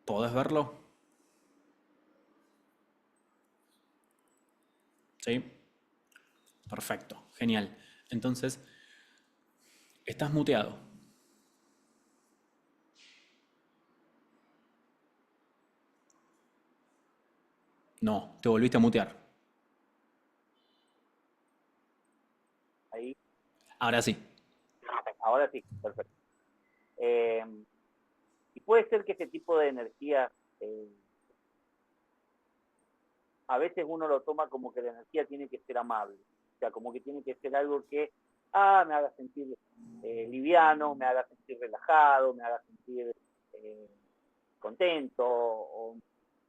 ¿Podés verlo? ¿Sí? Perfecto, genial. Entonces, estás muteado. No, te volviste a mutear. Ahí, Ahora sí. ahora sí, perfecto. Y puede ser que este tipo de energía, a veces uno lo toma como que la energía tiene que ser amable, o sea, como que tiene que ser algo que me haga sentir liviano, me haga sentir relajado, me haga sentir contento, o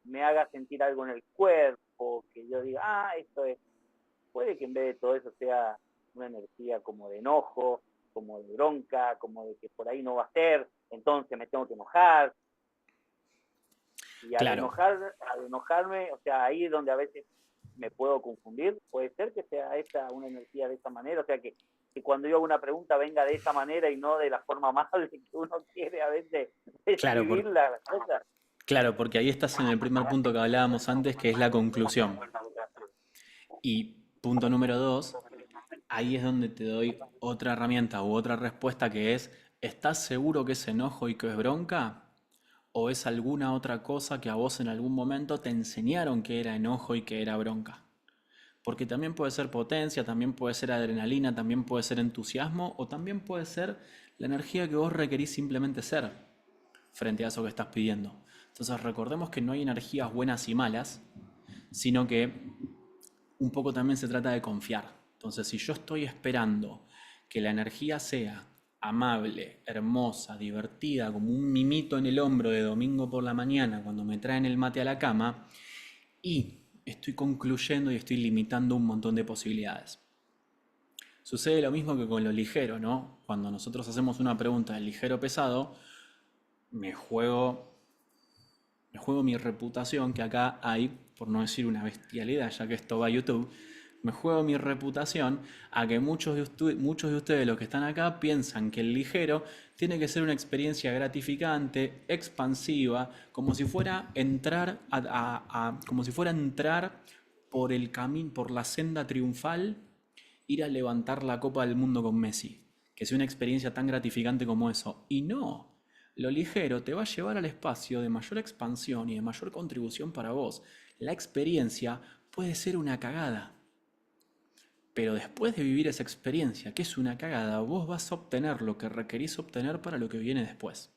me haga sentir algo en el cuerpo, que yo diga, esto es, puede que en vez de todo eso sea una energía como de enojo, como de bronca, como de que por ahí no va a ser, entonces me tengo que enojar. Y Claro. al enojarme, o sea, ahí es donde a veces me puedo confundir. Puede ser que sea esta una energía de esta manera, o sea, que cuando yo hago una pregunta venga de esa manera y no de la forma amable que uno quiere a veces escribir las cosas. Claro, porque ahí estás en el primer punto que hablábamos antes, que es la conclusión. Y punto número 2, ahí es donde te doy otra herramienta u otra respuesta que es, ¿estás seguro que es enojo y que es bronca? ¿O es alguna otra cosa que a vos en algún momento te enseñaron que era enojo y que era bronca? Porque también puede ser potencia, también puede ser adrenalina, también puede ser entusiasmo o también puede ser la energía que vos requerís simplemente ser frente a eso que estás pidiendo. Entonces recordemos que no hay energías buenas y malas, sino que un poco también se trata de confiar. Entonces si yo estoy esperando que la energía sea amable, hermosa, divertida, como un mimito en el hombro de domingo por la mañana cuando me traen el mate a la cama, y estoy concluyendo y estoy limitando un montón de posibilidades. Sucede lo mismo que con lo ligero, ¿no? Cuando nosotros hacemos una pregunta de ligero pesado, me juego mi reputación, que acá hay, por no decir una bestialidad, ya que esto va a YouTube, me juego mi reputación a que muchos de ustedes, los que están acá, piensan que el ligero tiene que ser una experiencia gratificante, expansiva, como si fuera entrar como si fuera entrar por el camino, por la senda triunfal, ir a levantar la Copa del Mundo con Messi. Que sea una experiencia tan gratificante como eso. Y no, lo ligero te va a llevar al espacio de mayor expansión y de mayor contribución para vos. La experiencia puede ser una cagada. Pero después de vivir esa experiencia, que es una cagada, vos vas a obtener lo que requerís obtener para lo que viene después.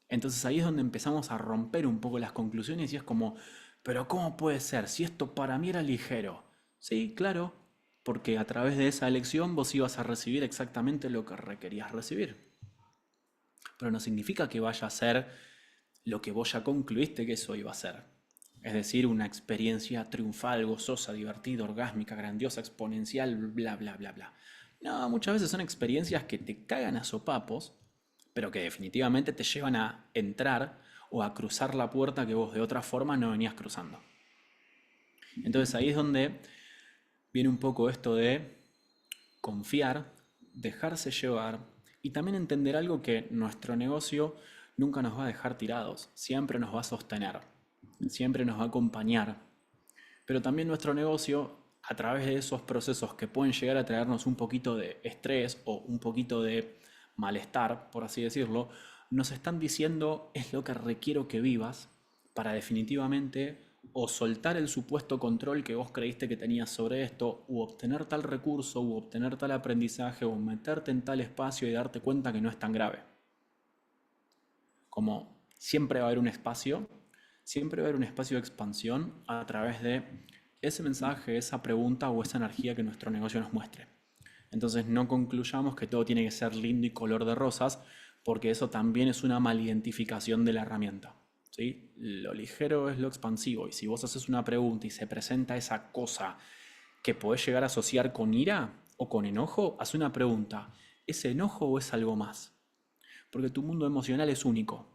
Entonces ahí es donde empezamos a romper un poco las conclusiones y es como, pero ¿cómo puede ser si esto para mí era ligero? Sí, claro, porque a través de esa elección vos ibas a recibir exactamente lo que requerías recibir. Pero no significa que vaya a ser lo que vos ya concluiste que eso iba a ser. Es decir, una experiencia triunfal, gozosa, divertida, orgásmica, grandiosa, exponencial, bla, bla, bla, bla. No, muchas veces son experiencias que te cagan a sopapos, pero que definitivamente te llevan a entrar o a cruzar la puerta que vos de otra forma no venías cruzando. Entonces ahí es donde viene un poco esto de confiar, dejarse llevar y también entender algo, que nuestro negocio nunca nos va a dejar tirados, siempre nos va a sostener, siempre nos va a acompañar. Pero también nuestro negocio, a través de esos procesos que pueden llegar a traernos un poquito de estrés o un poquito de malestar, por así decirlo, nos están diciendo es lo que requiero que vivas para definitivamente o soltar el supuesto control que vos creíste que tenías sobre esto, u obtener tal recurso, u obtener tal aprendizaje, o meterte en tal espacio y darte cuenta que no es tan grave. Como siempre va a haber un espacio, siempre va a haber un espacio de expansión a través de ese mensaje, esa pregunta o esa energía que nuestro negocio nos muestre. Entonces no concluyamos que todo tiene que ser lindo y color de rosas, porque eso también es una malidentificación de la herramienta. ¿Sí? Lo ligero es lo expansivo, y si vos haces una pregunta y se presenta esa cosa que podés llegar a asociar con ira o con enojo, haz una pregunta. ¿Es enojo o es algo más? Porque tu mundo emocional es único.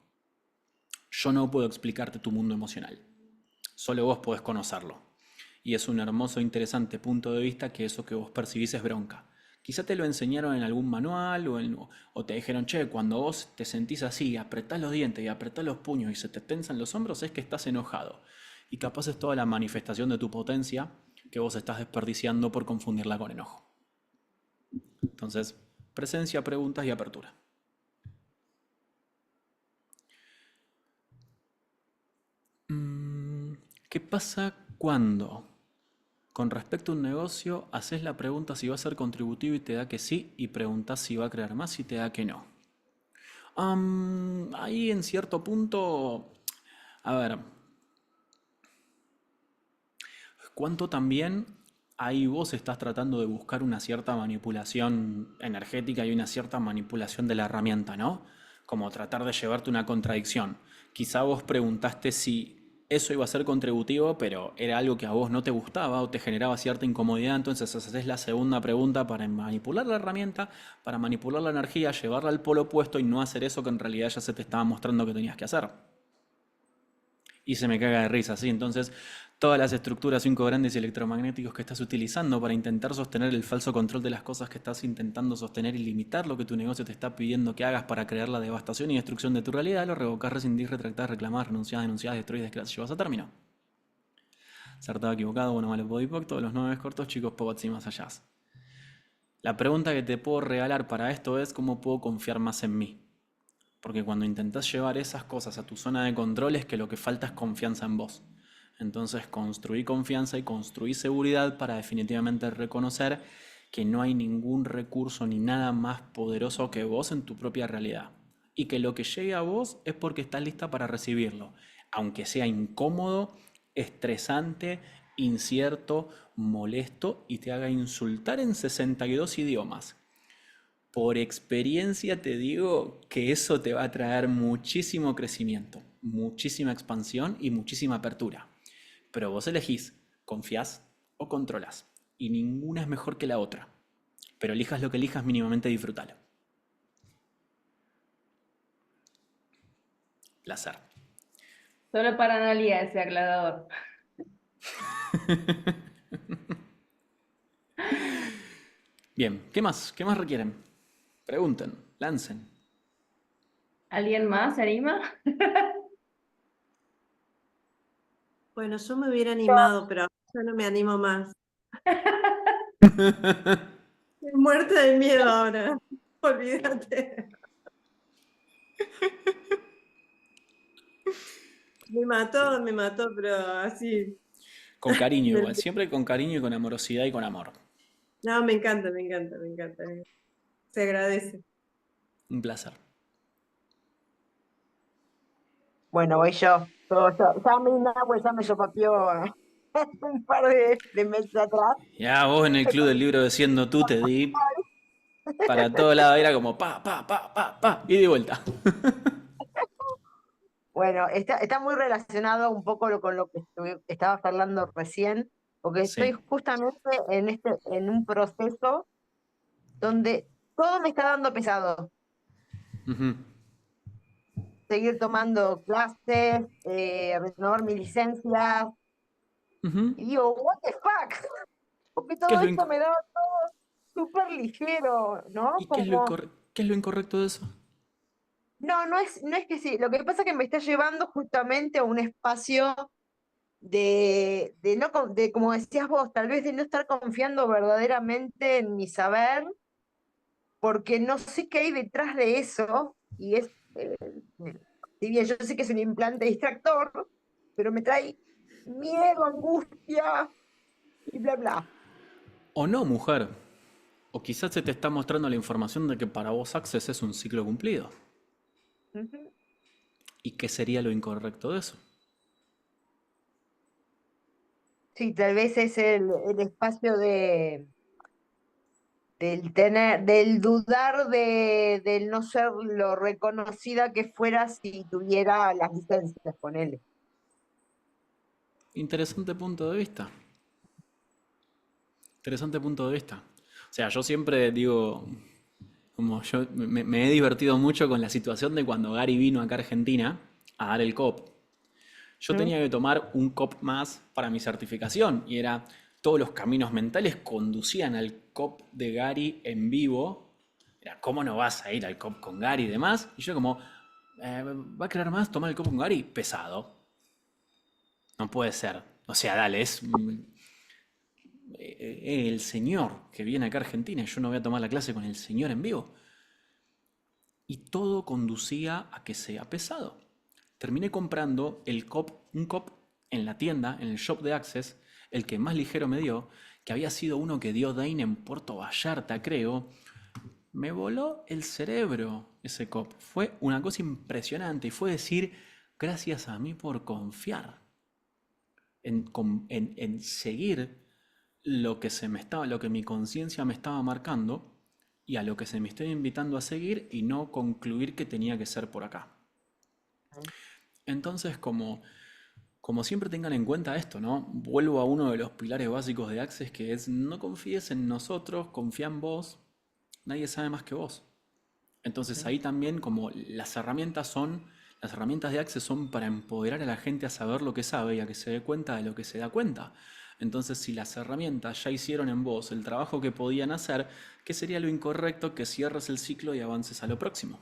Yo no puedo explicarte tu mundo emocional. Solo vos podés conocerlo. Y es un hermoso, interesante punto de vista que eso que vos percibís es bronca. Quizá te lo enseñaron en algún manual o te dijeron, che, cuando vos te sentís así, apretás los dientes y apretás los puños y se te tensan los hombros, es que estás enojado. Y capaz es toda la manifestación de tu potencia que vos estás desperdiciando por confundirla con enojo. Entonces, presencia, preguntas y apertura. ¿Qué pasa cuando, con respecto a un negocio, haces la pregunta si va a ser contributivo y te da que sí, y preguntas si va a crear más y te da que no? Ahí en cierto punto, a ver, ¿cuánto también ahí vos estás tratando de buscar una cierta manipulación energética y una cierta manipulación de la herramienta, ¿no? Como tratar de llevarte una contradicción. Quizá vos preguntaste si eso iba a ser contributivo, pero era algo que a vos no te gustaba o te generaba cierta incomodidad, entonces haces la segunda pregunta para manipular la herramienta, para manipular la energía, llevarla al polo opuesto y no hacer eso que en realidad ya se te estaba mostrando que tenías que hacer. Y se me caga de risa, ¿sí? Entonces, todas las estructuras 5 grandes y electromagnéticos que estás utilizando para intentar sostener el falso control de las cosas que estás intentando sostener y limitar lo que tu negocio te está pidiendo que hagas para crear la devastación y destrucción de tu realidad, lo revocás, rescindís, retractás, reclamás, renunciás, denunciás, destruís, desgracias, llevas a término. Acertado, equivocado, bueno, malo, podipoc, todos los 9 cortos, chicos, pobots y más allá. La pregunta que te puedo regalar para esto es ¿cómo puedo confiar más en mí? Porque cuando intentás llevar esas cosas a tu zona de control es que lo que falta es confianza en vos. Entonces construí confianza y construí seguridad para definitivamente reconocer que no hay ningún recurso ni nada más poderoso que vos en tu propia realidad. Y que lo que llegue a vos es porque estás lista para recibirlo. Aunque sea incómodo, estresante, incierto, molesto y te haga insultar en 62 idiomas. Por experiencia te digo que eso te va a traer muchísimo crecimiento, muchísima expansión y muchísima apertura. Pero vos elegís, confiás o controlás. Y ninguna es mejor que la otra. Pero elijas lo que elijas, mínimamente disfrútalo. Placer. Solo para Analia ese aclarador. Bien, ¿qué más? ¿Qué más requieren? Pregunten, lancen. ¿Alguien más se anima? Bueno, yo me hubiera animado, pero ya no me animo más. Estoy muerta de miedo ahora. Olvídate. Me mató, pero así. Con cariño igual, siempre con cariño y con amorosidad y con amor. No, me encanta, me encanta, me encanta. Se agradece. Un placer. Bueno, voy yo. Ya a mí Nahue ya me sopapeó un par de meses atrás. Ya vos en el club del libro de Siendo Tú te di para todo lado, era como pa, y de vuelta. Bueno, está muy relacionado un poco con lo que estabas hablando recién, porque estoy Sí. justamente en un proceso donde todo me está dando pesado. Ujú. Seguir tomando clases, renovar mi licencia, Ujú. y digo, what the fuck, porque ¿Qué es todo lo esto me da todo súper ligero, ¿no? ¿Y Como, qué es lo incorrecto de eso? no es que sí, lo que pasa es que me está llevando justamente a un espacio de no, de como decías vos, tal vez de no estar confiando verdaderamente en mi saber, porque no sé qué hay detrás de eso, y es eh, si bien yo sé que es un implante distractor, pero me trae miedo, angustia y bla, bla. O no, mujer. O quizás se te está mostrando la información de que para vos Access es un ciclo cumplido. Ujú. ¿Y qué sería lo incorrecto de eso? Sí, tal vez es el espacio del tener, del dudar del no ser lo reconocida que fuera si tuviera las licencias, ponele. Interesante punto de vista. Interesante punto de vista. O sea, yo siempre digo, como yo me he divertido mucho con la situación de cuando Gary vino acá a Argentina a dar el COP. Yo ¿Mm? tenía que tomar un COP más para mi certificación y era todos los caminos mentales conducían al COP de Gary en vivo. Era, ¿cómo no vas a ir al COP con Gary y demás? Y yo como, ¿va a querer más tomar el COP con Gary? Pesado. No puede ser. O sea, dale, es el señor que viene acá a Argentina y yo no voy a tomar la clase con el señor en vivo. Y todo conducía a que sea pesado. Terminé comprando un cop en la tienda, en el shop de Access, el que más ligero me dio, que había sido uno que dio Dane en Puerto Vallarta, creo. Me voló el cerebro ese cop. Fue una cosa impresionante y fue decir, gracias a mí por confiar en seguir lo que mi conciencia me estaba marcando y a lo que se me estaba invitando a seguir y no concluir que tenía que ser por acá. Entonces, como siempre tengan en cuenta esto, ¿no? Vuelvo a uno de los pilares básicos de Access, que es no confíes en nosotros, confía en vos, nadie sabe más que vos. Entonces ahí también como las herramientas de Access son para empoderar a la gente a saber lo que sabe y a que se dé cuenta de lo que se da cuenta. Entonces si las herramientas ya hicieron en vos el trabajo que podían hacer, ¿qué sería lo incorrecto? Que cierres el ciclo y avances a lo próximo.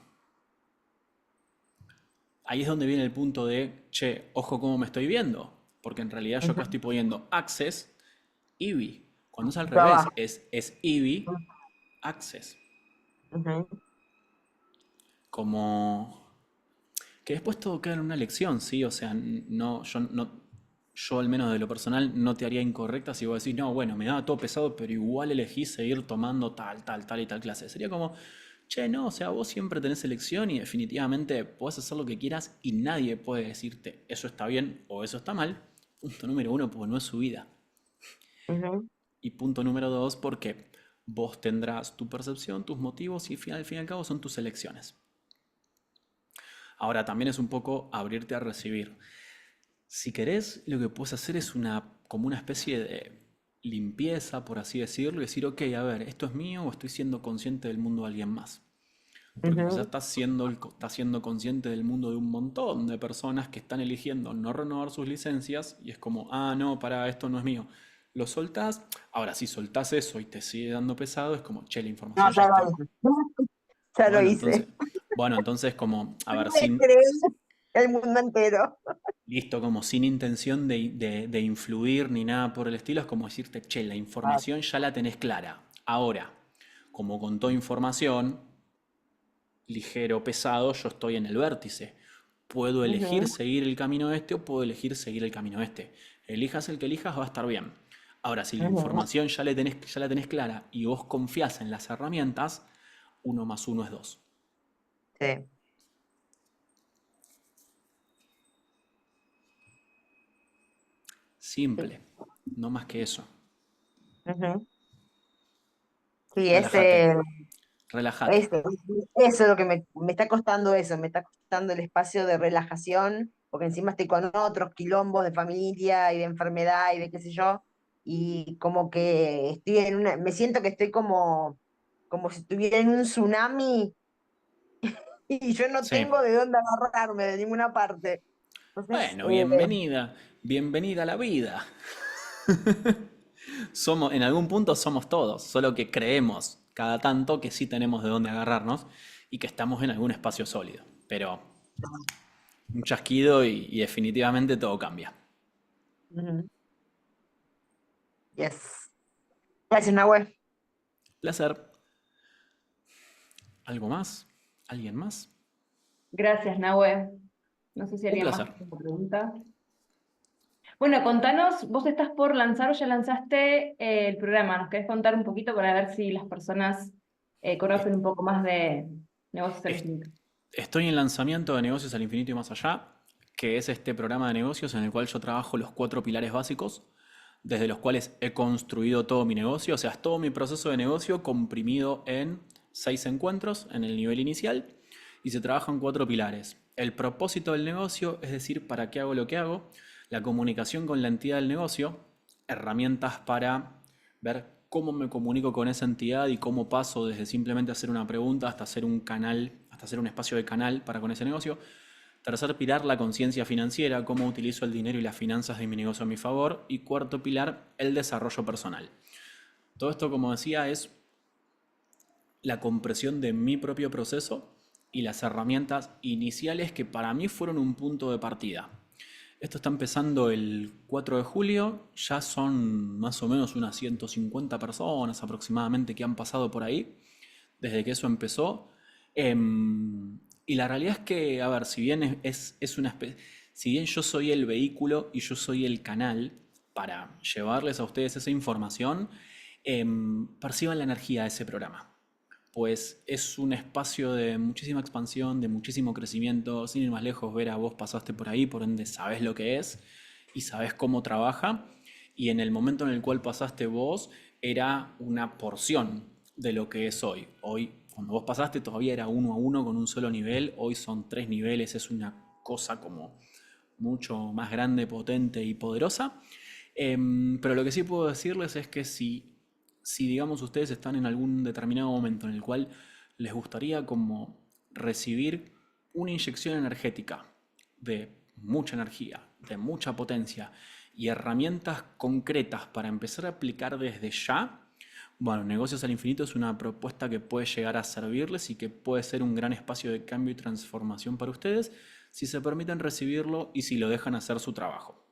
Ahí es donde viene el punto de, che, ojo cómo me estoy viendo, porque en realidad yo acá Ujú. estoy poniendo Access, IBI. Cuando es al revés, Trabajo. es IBI, Access. Ujú. Como que después todo queda en una lección, ¿sí? O sea, yo al menos de lo personal no te haría incorrecta si vos decís, no, bueno, me daba todo pesado, pero igual elegí seguir tomando tal y tal clase. Sería como, che, no, o sea, vos siempre tenés elección y definitivamente podés hacer lo que quieras y nadie puede decirte eso está bien o eso está mal. Punto número uno, porque no es su vida. Ujú. Y punto número dos, porque vos tendrás tu percepción, tus motivos y al fin y al cabo son tus elecciones. Ahora también es un poco abrirte a recibir. Si querés, lo que puedes hacer es como una especie de limpieza, por así decirlo, y decir, ok, a ver, ¿esto es mío o estoy siendo consciente del mundo de alguien más? Porque quizás Ujú. estás siendo consciente del mundo de un montón de personas que están eligiendo no renovar sus licencias y es como, ah, no, para, esto no es mío. Lo soltás. Ahora, si soltás eso y te sigue dando pesado, es como, che, la No, información ya ya está. lo hice. Ya lo Bueno, entonces, hice. bueno, entonces como, a ver, Me sin, creí el mundo entero. listo, como sin intención de influir ni nada por el estilo, es como decirte, che, la Ah, información ya la tenés clara. Ahora, como con toda información, ligero, pesado, yo estoy en el vértice. Puedo elegir ujú, seguir el camino este o puedo elegir seguir el camino este. Elijas el que elijas, va a estar bien. Ahora, si la ujú. información ya la tenés clara y vos confías en las herramientas, uno más uno es dos. Sí. Sí. Simple, no más que eso. Ujú. Sí, Relájate, relájate. ese- eso es lo que me está costando eso, me está costando el espacio de relajación, porque encima estoy con otros quilombos de familia y de enfermedad y de qué sé yo, y como que estoy me siento que estoy como si estuviera en un tsunami y yo no Sí. tengo de dónde agarrarme de ninguna parte. Entonces, Bueno, bienvenida, bienvenida a la vida. En algún punto somos todos, solo que creemos cada tanto que sí tenemos de dónde agarrarnos y que estamos en algún espacio sólido. Pero un chasquido y definitivamente todo cambia. ujú, yes. Gracias, Nahue. Placer. ¿Algo más? ¿Alguien más? Gracias, Nahue. No sé si Un alguien más placer. tiene una pregunta. Bueno, contanos, vos estás por lanzar o ya lanzaste el programa. ¿Nos querés contar un poquito para ver si las personas conocen un poco más de negocios al Es- infinito? Estoy en lanzamiento de Negocios al Infinito y Más Allá, que es este programa de negocios en el cual yo trabajo los 4 pilares básicos, desde los cuales he construido todo mi negocio, o sea, es todo mi proceso de negocio comprimido en 6 encuentros en el nivel inicial, y se trabajan 4 pilares. El propósito del negocio, es decir, para qué hago lo que hago, la comunicación con la entidad del negocio, herramientas para ver cómo me comunico con esa entidad y cómo paso desde simplemente hacer una pregunta hasta hacer un canal, hasta hacer un espacio de canal para con ese negocio. Tercer pilar, la conciencia financiera, cómo utilizo el dinero y las finanzas de mi negocio a mi favor. Y cuarto pilar, el desarrollo personal. Todo esto, como decía, es la compresión de mi propio proceso y las herramientas iniciales que para mí fueron un punto de partida. Esto está empezando el 4 de julio, ya son más o menos unas 150 personas aproximadamente que han pasado por ahí desde que eso empezó. Y la realidad es que, a ver, si bien es una si bien yo soy el vehículo y yo soy el canal para llevarles a ustedes esa información, perciban la energía de ese programa. Pues es un espacio de muchísima expansión, de muchísimo crecimiento. Sin ir más lejos, Vera, vos pasaste por ahí, por ende sabés lo que es y sabés cómo trabaja. Y en el momento en el cual pasaste vos, era una porción de lo que es hoy. Hoy, cuando vos pasaste, todavía era 1 a 1 con un solo nivel. Hoy son 3 niveles, es una cosa como mucho más grande, potente y poderosa. Pero lo que sí puedo decirles es que si digamos ustedes están en algún determinado momento en el cual les gustaría como recibir una inyección energética de mucha energía, de mucha potencia y herramientas concretas para empezar a aplicar desde ya, bueno, Negocios al Infinito es una propuesta que puede llegar a servirles y que puede ser un gran espacio de cambio y transformación para ustedes si se permiten recibirlo y si lo dejan hacer su trabajo.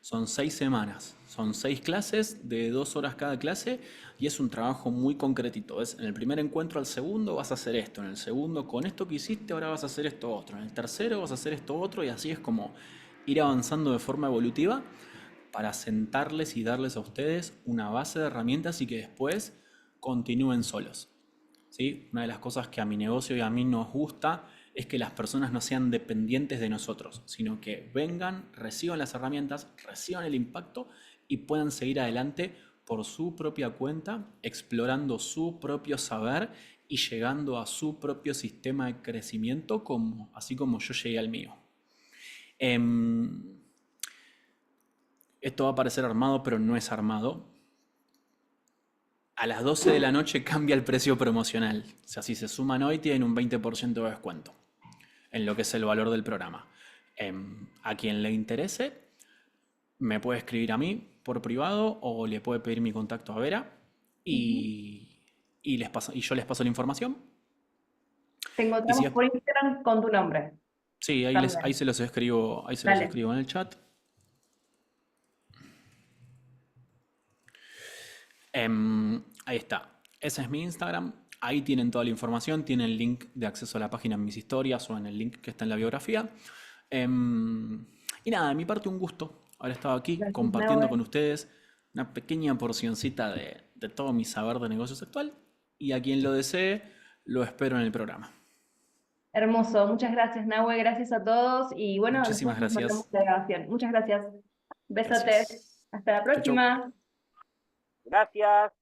Son 6 semanas, son 6 clases de 2 horas cada clase y es un trabajo muy concretito. En el primer encuentro al segundo vas a hacer esto, en el segundo con esto que hiciste ahora vas a hacer esto otro, en el tercero vas a hacer esto otro y así es como ir avanzando de forma evolutiva para sentarles y darles a ustedes una base de herramientas y que después continúen solos. ¿Sí? Una de las cosas que a mi negocio y a mí nos gusta es que las personas no sean dependientes de nosotros, sino que vengan, reciban las herramientas, reciban el impacto y puedan seguir adelante por su propia cuenta, explorando su propio saber y llegando a su propio sistema de crecimiento, así como yo llegué al mío. Esto va a parecer armado, pero no es armado. A las 12 de la noche cambia el precio promocional. O sea, si se suman hoy, tienen un 20% de descuento en lo que es el valor del programa. A quien le interese, me puede escribir a mí por privado o le puede pedir mi contacto a Vera y yo les paso la información. Te Y si encontramos es- por Instagram con tu nombre sí, ahí también. se los escribo, Dale. en el chat. Ahí está. Ese es mi Instagram. Ahí tienen toda la información. Tienen el link de acceso a la página en mis historias o en el link que está en la biografía. Y nada, de mi parte un gusto haber estado aquí Gracias, compartiendo con Nahue. ustedes una pequeña porcioncita de todo mi saber de negocios actual. Y a quien lo desee, lo espero en el programa. Hermoso. Muchas gracias, Nahue. Gracias a todos. Y bueno, después Muchísimas nos mandamos gracias. la grabación. Muchas gracias. Besotes. Gracias. Hasta la Chau, chau. próxima. Gracias.